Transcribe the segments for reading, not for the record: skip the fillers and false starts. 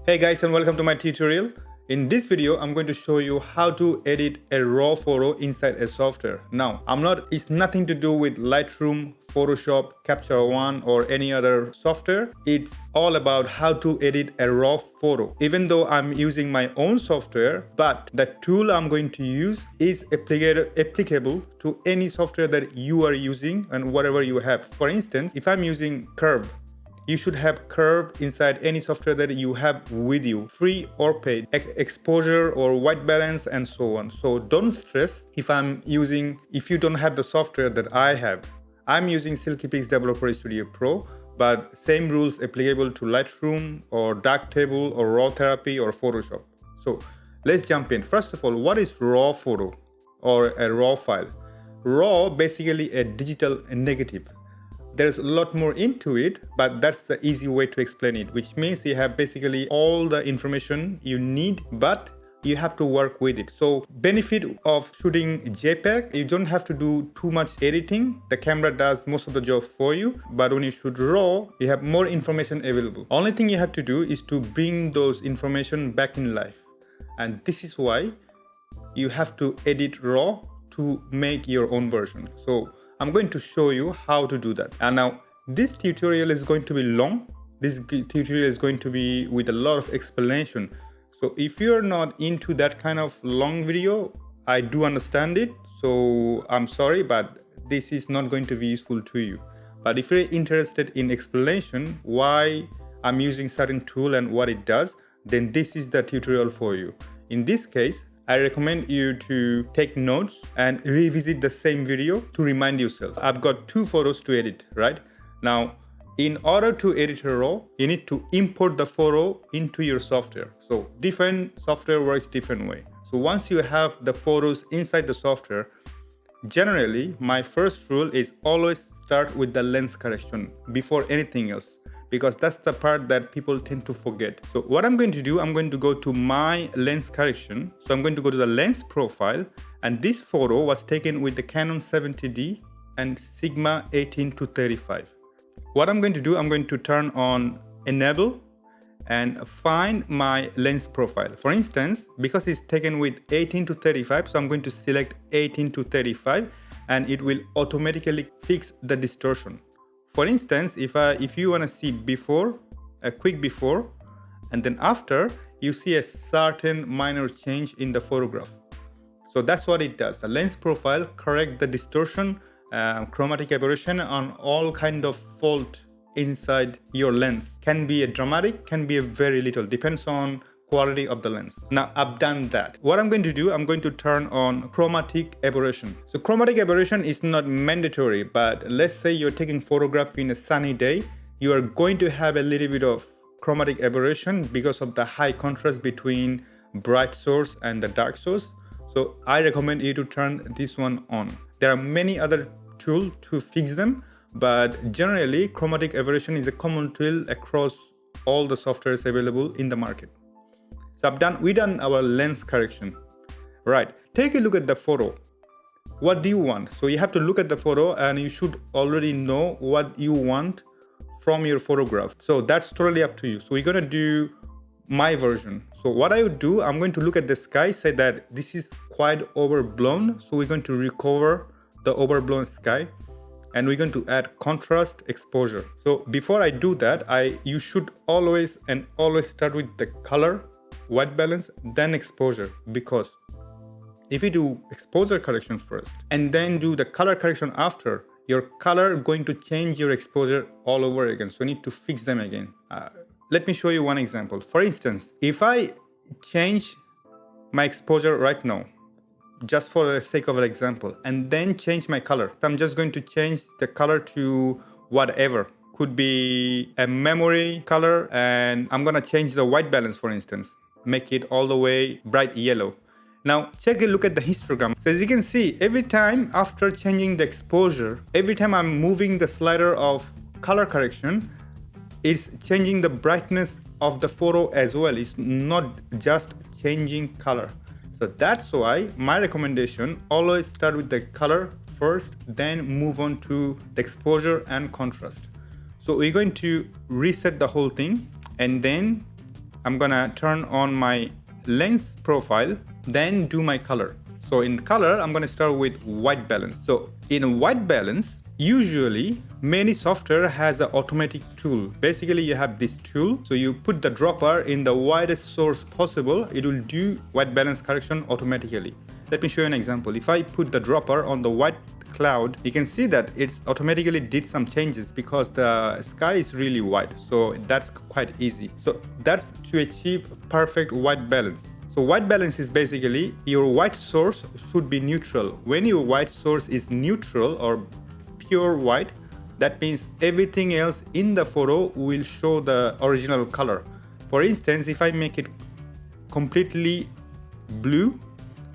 Hey guys, and welcome to my tutorial. In this video, I'm going to show you how to edit a raw photo inside a software. Now, it's nothing to do with Lightroom, Photoshop, Capture One, or any other software. It's all about how to edit a raw photo. Even though I'm using my own software, but the tool I'm going to use is applicable to any software that you are using and whatever you have. For instance, if I'm using Curve, you should have Curve inside any software that you have with you, free or paid, exposure or white balance and so on. So don't stress if you don't have the software that I have. I'm using Silkypix Developer Studio Pro, but same rules applicable to Lightroom or Darktable or Raw Therapy or Photoshop. So let's jump in. First of all, what is raw photo or a raw file? Raw, basically a digital negative. There's a lot more into it, but that's the easy way to explain it, which means you have basically all the information you need, but you have to work with it. So benefit of shooting JPEG, you don't have to do too much editing. The camera does most of the job for you, but when you shoot RAW, you have more information available. Only thing you have to do is to bring those information back in life. And this is why you have to edit RAW to make your own version. So I'm going to show you how to do that. And now this tutorial is going to be long. This tutorial is going to be with a lot of explanation. So if you're not into that kind of long video, I do understand it. So I'm sorry, but this is not going to be useful to you. But if you're interested in explanation, why I'm using certain tool and what it does, then this is the tutorial for you. In this case, I recommend you to take notes and revisit the same video to remind yourself. I've got two photos to edit, right? Now, in order to edit a RAW, you need to import the photo into your software. So different software works different way. So once you have the photos inside the software, generally, my first rule is always start with the lens correction before anything else, because that's the part that people tend to forget. So what I'm going to do, I'm going to go to my lens correction. So I'm going to go to the lens profile, and this photo was taken with the Canon 70D and Sigma 18-35. What I'm going to do, I'm going to turn on enable and find my lens profile. For instance, because it's taken with 18-35, so I'm going to select 18-35 and it will automatically fix the distortion. For instance, if you want to see before, a quick before, and then after, you see a certain minor change in the photograph. So that's what it does. The lens profile correct the distortion, chromatic aberration on all kind of fault inside your lens. Can be a dramatic, can be a very little, depends on quality of the lens. Now I've done that. What I'm going to do, I'm going to turn on chromatic aberration. So chromatic aberration is not mandatory, but let's say you're taking photograph in a sunny day, you are going to have a little bit of chromatic aberration because of the high contrast between bright source and the dark source. So I recommend you to turn this one on. There are many other tools to fix them, but generally chromatic aberration is a common tool across all the softwares available in the market. So we done our lens correction. Right, take a look at the photo. What do you want? So you have to look at the photo and you should already know what you want from your photograph. So that's totally up to you. So we're gonna do my version. So what I would do, I'm going to look at the sky, say that this is quite overblown. So we're going to recover the overblown sky and we're going to add contrast, exposure. So before I do that, you should always start with the color, white balance, then exposure, because if you do exposure correction first and then do the color correction after, your color going to change your exposure all over again. So you need to fix them again. Let me show you one example. For instance, if I change my exposure right now, just for the sake of an example, and then change my color, so I'm just going to change the color to whatever. Could be a memory color, and I'm gonna change the white balance, for instance. Make it all the way bright yellow. Now take a look at the histogram. So as you can see, every time after changing the exposure, every time I'm moving the slider of color correction, it's changing the brightness of the photo as well. It's not just changing color. So that's why my recommendation, always start with the color first, then move on to the exposure and contrast. So we're going to reset the whole thing and then I'm gonna turn on my lens profile, then do my color. So in color, I'm gonna start with white balance. So in white balance, usually many software has an automatic tool. Basically you have this tool, so you put the dropper in the widest source possible, it will do white balance correction automatically. Let me show you an example. If I put the dropper on the white cloud, you can see that it's automatically did some changes because the sky is really white, so that's quite easy. So that's to achieve perfect white balance. So white balance is basically your white source should be neutral. When your white source is neutral or pure white, that means everything else in the photo will show the original color. For instance, if I make it completely blue,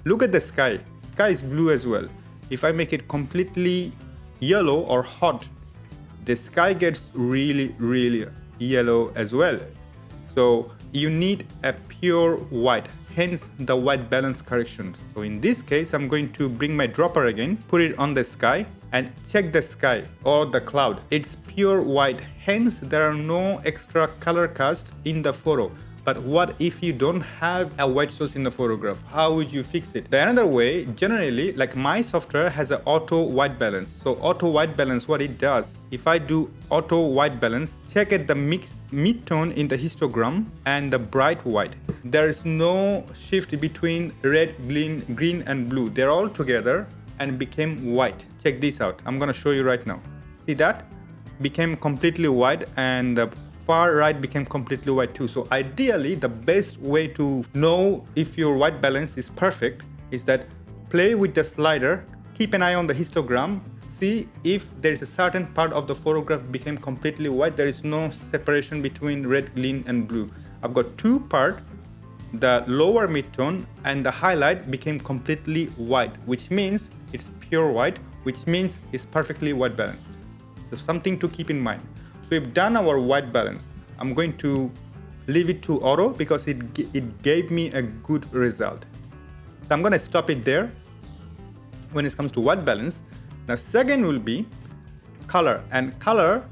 look at the sky. Sky is blue as well. If I make it completely yellow or hot, the sky gets really yellow as well. So you need a pure white, hence the white balance correction. So in this case, I'm going to bring my dropper again, put it on the sky and check the sky or the cloud. It's pure white, hence there are no extra color cast in the photo. But what if you don't have a white source in the photograph? How would you fix it? The another way, generally, like my software has an auto white balance. So auto white balance, what it does, if I do auto white balance, check at the mid-tone in the histogram and the bright white. There is no shift between red, green and blue. They're all together and became white. Check this out. I'm gonna show you right now. See that? Became completely white and the far right became completely white too. So ideally, the best way to know if your white balance is perfect is that play with the slider, keep an eye on the histogram, see if there is a certain part of the photograph became completely white. There is no separation between red, green and blue. I've got two parts, the lower mid-tone and the highlight became completely white, which means it's pure white, which means it's perfectly white balanced. So something to keep in mind. So we've done our white balance. I'm going to leave it to auto because it gave me a good result. So I'm going to stop it there when it comes to white balance. Now second will be color, and color,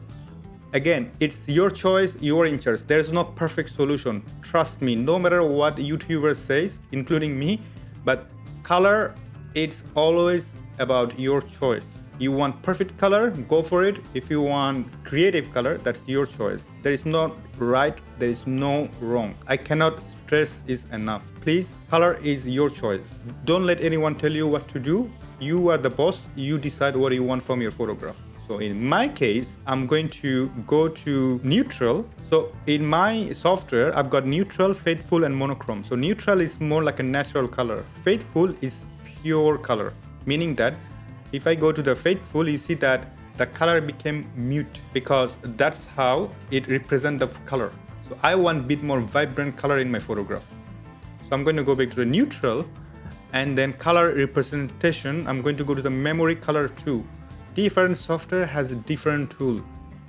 again, it's your choice, your in charge. There's no perfect solution. Trust me, no matter what YouTuber says, including me, but color, it's always about your choice. You want perfect color, go for it. If you want creative color, that's your choice. There is no right, there is no wrong. I cannot stress this enough. Please, color is your choice. Don't let anyone tell you what to do. You are the boss, you decide what you want from your photograph. So in my case, I'm going to go to neutral. So in my software, I've got neutral, faithful and monochrome. So neutral is more like a natural color. Faithful is pure color, meaning that if I go to the faithful, you see that the color became mute because that's how it represents the color. So I want a bit more vibrant color in my photograph. So I'm going to go back to the neutral and then color representation. I'm going to go to the memory color 2. Different software has a different tool.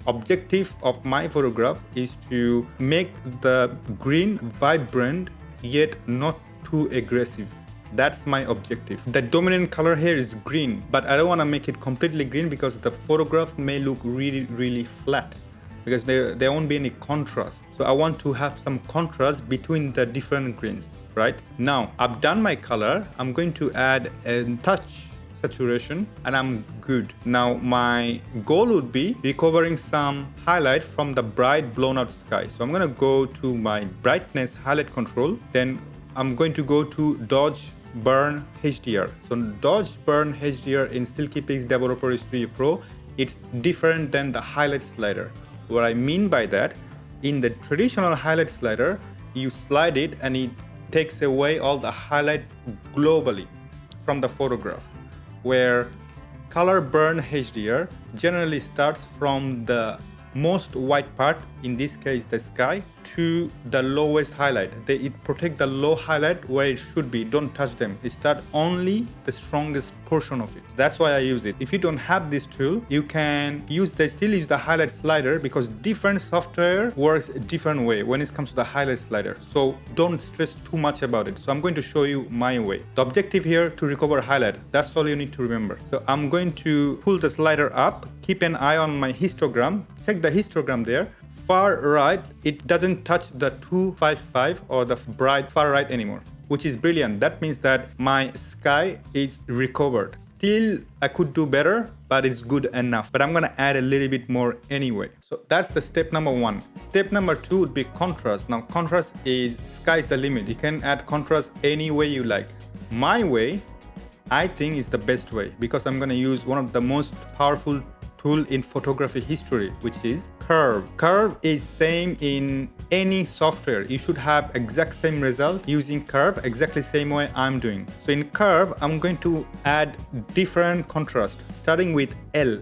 Objective of my photograph is to make the green vibrant yet not too aggressive. That's my objective. The dominant color here is green, but I don't want to make it completely green because the photograph may look really flat because there won't be any contrast. So I want to have some contrast between the different greens, right? Now, I've done my color. I'm going to add a touch saturation and I'm good. Now my goal would be recovering some highlight from the bright blown out sky. So I'm going to go to my brightness highlight control. Then I'm going to go to dodge burn HDR. So dodge burn HDR in Silkypix Developer Studio Pro, it's different than the highlight slider. What I mean by that, in the traditional highlight slider, you slide it and it takes away all the highlight globally from the photograph, where color burn HDR generally starts from the most white part, in this case the sky, to the lowest highlight. It protects the low highlight where it should be. Don't touch them. It starts only the strongest portion of it. That's why I use it. If you don't have this tool, you can still use the highlight slider because different software works a different way when it comes to the highlight slider. So don't stress too much about it. So I'm going to show you my way. The objective here to recover highlight. That's all you need to remember. So I'm going to pull the slider up, keep an eye on my histogram, check the histogram there. far right, it doesn't touch the 255 or the bright far right anymore, which is brilliant. That means that my sky is recovered. Still, I could do better, but it's good enough. But I'm gonna add a little bit more anyway. So that's the step number one. Step number two would be contrast. Now, contrast is sky's the limit. You can add contrast any way you like. My way, I think, is the best way because I'm gonna use one of the most powerful tool in photography history, which is curve. Curve is same in any software. You should have exact same result using curve, exactly same way I'm doing. So in curve, I'm going to add different contrast, starting with L.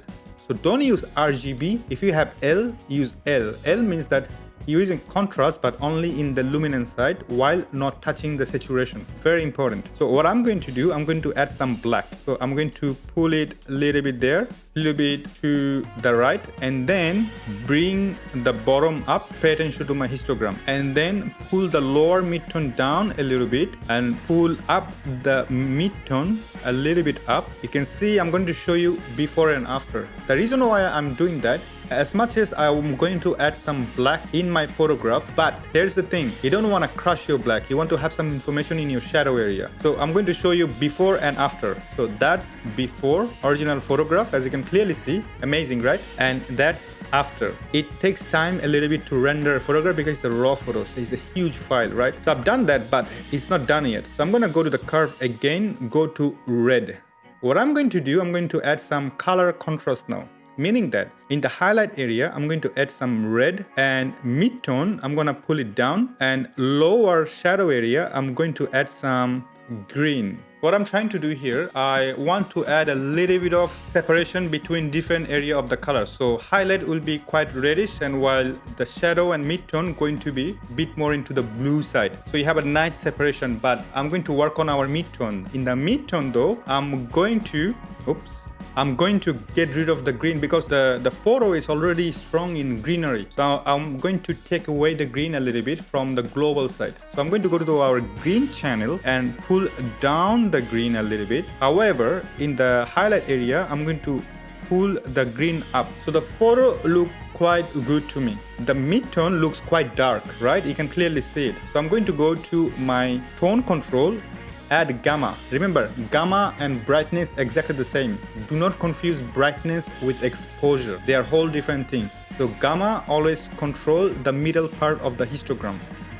So don't use RGB. If you have L, use L. L means that you're using contrast but only in the luminance side while not touching the saturation. Very important. So what I'm going to do, I'm going to add some black. So I'm going to pull it a little bit there, a little bit to the right, and then bring the bottom up. Pay attention to my histogram, and then pull the lower midtone down a little bit and pull up the midtone a little bit up. You can see I'm going to show you before and after. The reason why I'm doing that, as much as I'm going to add some black in my photograph, but here's the thing, you don't want to crush your black. You want to have some information in your shadow area. So I'm going to show you before and after. So that's before original photograph, as you can clearly see. Amazing, right? And that's after. It takes time a little bit to render a photograph because it's a raw photo, so it's a huge file, right? So I've done that, but it's not done yet. So I'm going to go to the curve again, go to red. What I'm going to do, I'm going to add some color contrast now. Meaning that in the highlight area, I'm going to add some red, and mid-tone, I'm going to pull it down, and lower shadow area, I'm going to add some green. What I'm trying to do here, I want to add a little bit of separation between different area of the color. So highlight will be quite reddish, and while the shadow and mid-tone going to be a bit more into the blue side. So you have a nice separation, but I'm going to work on our mid-tone. In the mid-tone though, I'm going to get rid of the green because the photo is already strong in greenery. So I'm going to take away the green a little bit from the global side. So I'm going to go to our green channel and pull down the green a little bit. However, in the highlight area, I'm going to pull the green up. So the photo looks quite good to me. The mid-tone looks quite dark, right? You can clearly see it. So I'm going to go to my tone control, add gamma. Remember, gamma and brightness exactly the same. Do not confuse brightness with exposure. They are whole different things. So gamma always control the middle part of the histogram.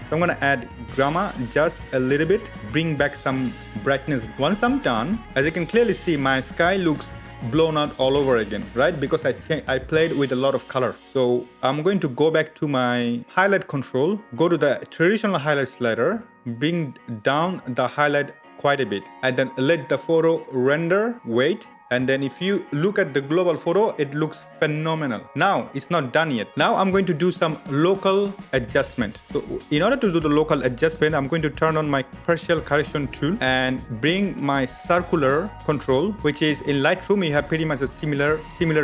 So I'm gonna add gamma just a little bit, bring back some brightness. Once I'm done, as you can clearly see, my sky looks blown out all over again, right? Because I played with a lot of color. So I'm going to go back to my highlight control, go to the traditional highlight slider, bring down the highlight quite a bit, and then let the photo render, wait. And then if you look at the global photo, it looks phenomenal. Now, it's not done yet. Now I'm going to do some local adjustment. So in order to do the local adjustment, I'm going to turn on my partial correction tool and bring my circular control, which is in Lightroom, you have pretty much a similar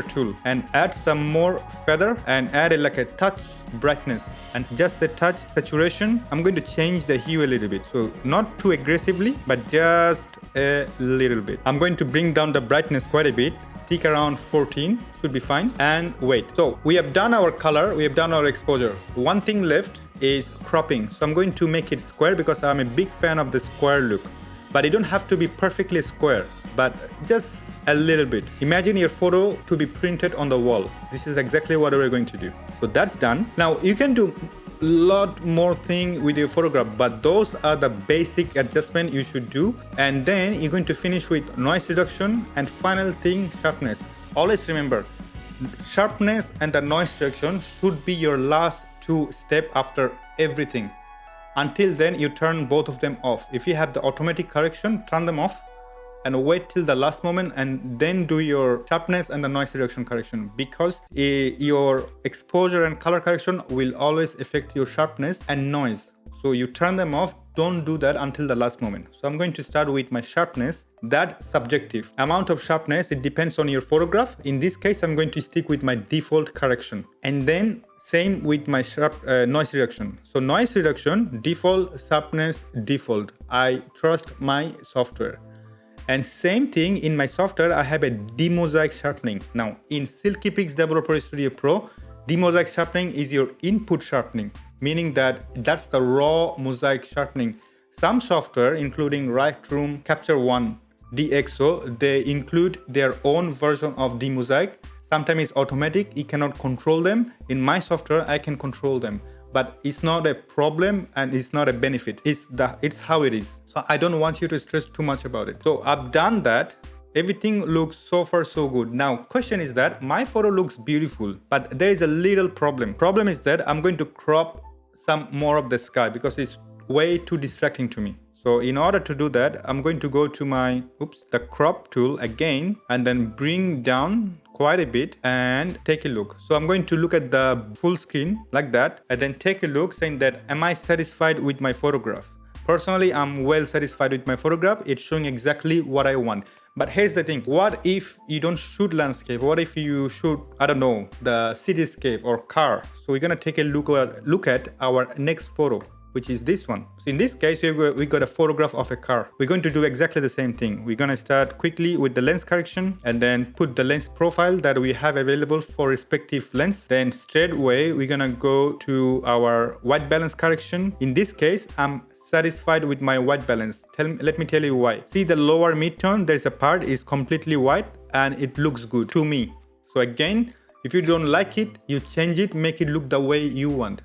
tool, and add some more feather and add it like a touch brightness and just a touch saturation. I'm going to change the hue a little bit, so not too aggressively, but just a little bit. I'm going to bring down the brightness quite a bit, stick around 14, should be fine, and wait. So we have done our color, we have done our exposure. One thing left is cropping. So I'm going to make it square because I'm a big fan of the square look, but it don't have to be perfectly square, but just a little bit. Imagine your photo to be printed on the wall. This is exactly what we're going to do. So that's done. Now you can do a lot more thing with your photograph, but those are the basic adjustment you should do. And then you're going to finish with noise reduction, and final thing, sharpness. Always remember, sharpness and the noise reduction should be your last two steps after everything. Until then, you turn both of them off. If you have the automatic correction, turn them off and wait till the last moment, and then do your sharpness and the noise reduction correction, because your exposure and color correction will always affect your sharpness and noise. So you turn them off. Don't do that until the last moment. So I'm going to start with my sharpness. That subjective amount of sharpness, it depends on your photograph. In this case, I'm going to stick with my default correction, and then same with my noise reduction. So noise reduction, default, sharpness, default. I trust my software. And same thing in my software, I have a demosaic sharpening. Now in Silkypix Developer Studio Pro, Demosaic sharpening is your input sharpening, meaning that that's the raw mosaic sharpening. Some software, including Lightroom, Capture One, DxO, they include their own version of demosaic. Sometimes it's automatic, you cannot control them. In my software, I can control them. But it's not a problem and it's not a benefit. It's how it is. So I don't want you to stress too much about it. So I've done that. Everything looks so far so good. Now, question is that my photo looks beautiful, but there is a little problem. Problem is that I'm going to crop some more of the sky because it's way too distracting to me. So in order to do that, I'm going to go to the crop tool again and then bring down quite a bit and take a look. So I'm going to look at the full screen like that and then take a look saying that, am I satisfied with my photograph? Personally, I'm well satisfied with my photograph. It's showing exactly what I want. But here's the thing. What if you don't shoot landscape? What if you shoot, I don't know, the cityscape or car? So we're going to take a look at our next photo, which is this one. So in this case, we got a photograph of a car. We're going to do exactly the same thing. We're going to start quickly with the lens correction and then put the lens profile that we have available for respective lens. Then straight away, we're going to go to our white balance correction. In this case, I'm satisfied with my white balance. Let me tell you why. See the lower midtone, there's a part is completely white and it looks good to me. So again, if you don't like it, you change it, make it look the way you want.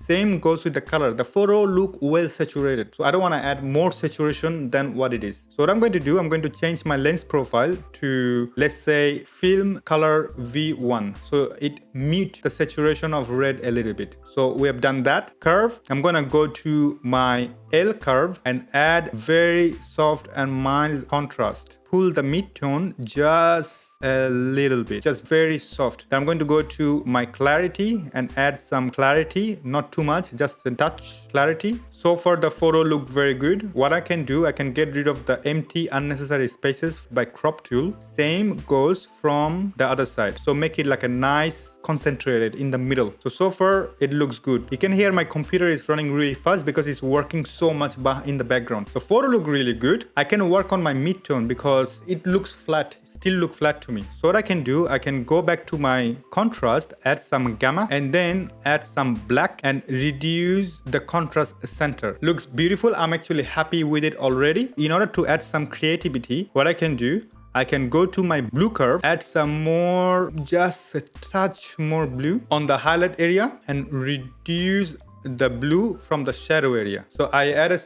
Same goes with the color. The photo look well saturated. So I don't want to add more saturation than what it is. So what I'm going to do, I'm going to change my lens profile to, let's say, film color V1. So it mute the saturation of red a little bit. So we have done that. Curve, I'm going to go to my L curve and add very soft and mild contrast. Pull the mid-tone just a little bit, just very soft. Then I'm going to go to my clarity and add some clarity, not too much, just a touch clarity. So far the photo looked very good. What I can do, I can get rid of the empty unnecessary spaces by crop tool. Same goes from the other side. So make it like a nice concentrated in the middle. So far it looks good. You can hear my computer is running really fast because it's working so much in the background. So photo look really good. I can work on my mid-tone because it looks flat, still look flat to me. So what I can do, I can go back to my contrast, add some gamma and then add some black and reduce the contrast center. Looks beautiful. I'm actually happy with it already. In order to add some creativity, what I can do, I can go to my blue curve, add some more, just a touch more blue on the highlight area and reduce the blue from the shadow area. So I added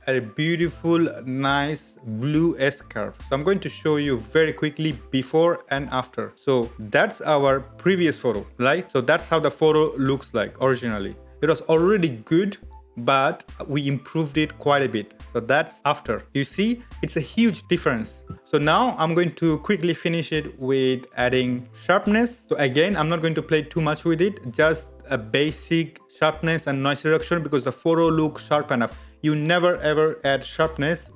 a beautiful, nice blue S curve. So I'm going to show you very quickly before and after. So that's our previous photo, right? So that's how the photo looks like originally. It was already good, but we improved it quite a bit. So that's after. You see, it's a huge difference. So now I'm going to quickly finish it with adding sharpness. So again, I'm not going to play too much with it, just a basic sharpness and noise reduction because the photo looks sharp enough. You never ever add sharpness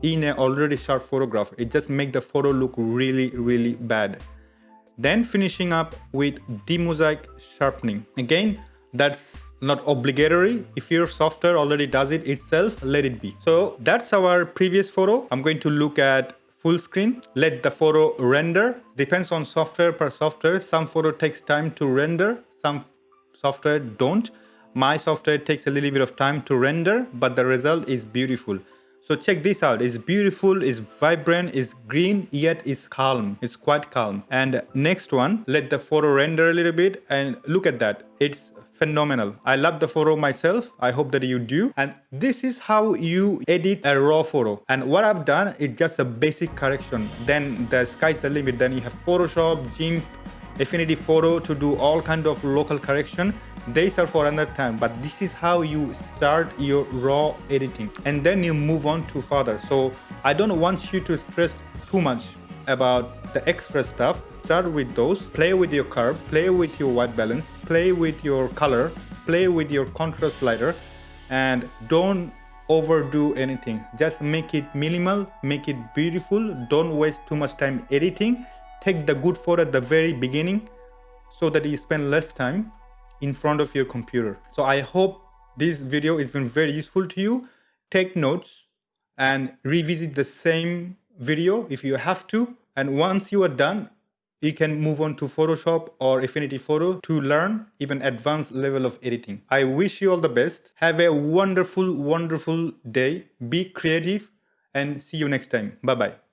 in an already sharp photograph. It just makes the photo look really, really bad. Then finishing up with demosaic sharpening. Again, that's not obligatory. If your software already does it itself, let it be. So that's our previous photo. I'm going to look at full screen, let the photo render. Depends on software per software. Some photo takes time to render, some software don't. My software takes a little bit of time to render, but the result is beautiful. So check this out. It's beautiful, it's vibrant, it's green, yet it's calm. It's quite calm. And next one, let the photo render a little bit and look at that. It's phenomenal. I love the photo myself. I hope that you do. And this is how you edit a raw photo. And what I've done is just a basic correction. Then the sky's the limit. Then you have Photoshop, GIMP, Affinity Photo to do all kind of local correction. These are for another time, but this is how you start your raw editing and then you move on to further. So I don't want you to stress too much about the extra stuff. Start with those, play with your curve, play with your white balance, play with your color, play with your contrast slider, and don't overdo anything. Just make it minimal, make it beautiful. Don't waste too much time editing. Take the good photo at the very beginning so that you spend less time in front of your computer. So I hope this video has been very useful to you. Take notes and revisit the same video if you have to. And once you are done, you can move on to Photoshop or Affinity Photo to learn even advanced level of editing. I wish you all the best. Have a wonderful, wonderful day. Be creative and see you next time. Bye bye.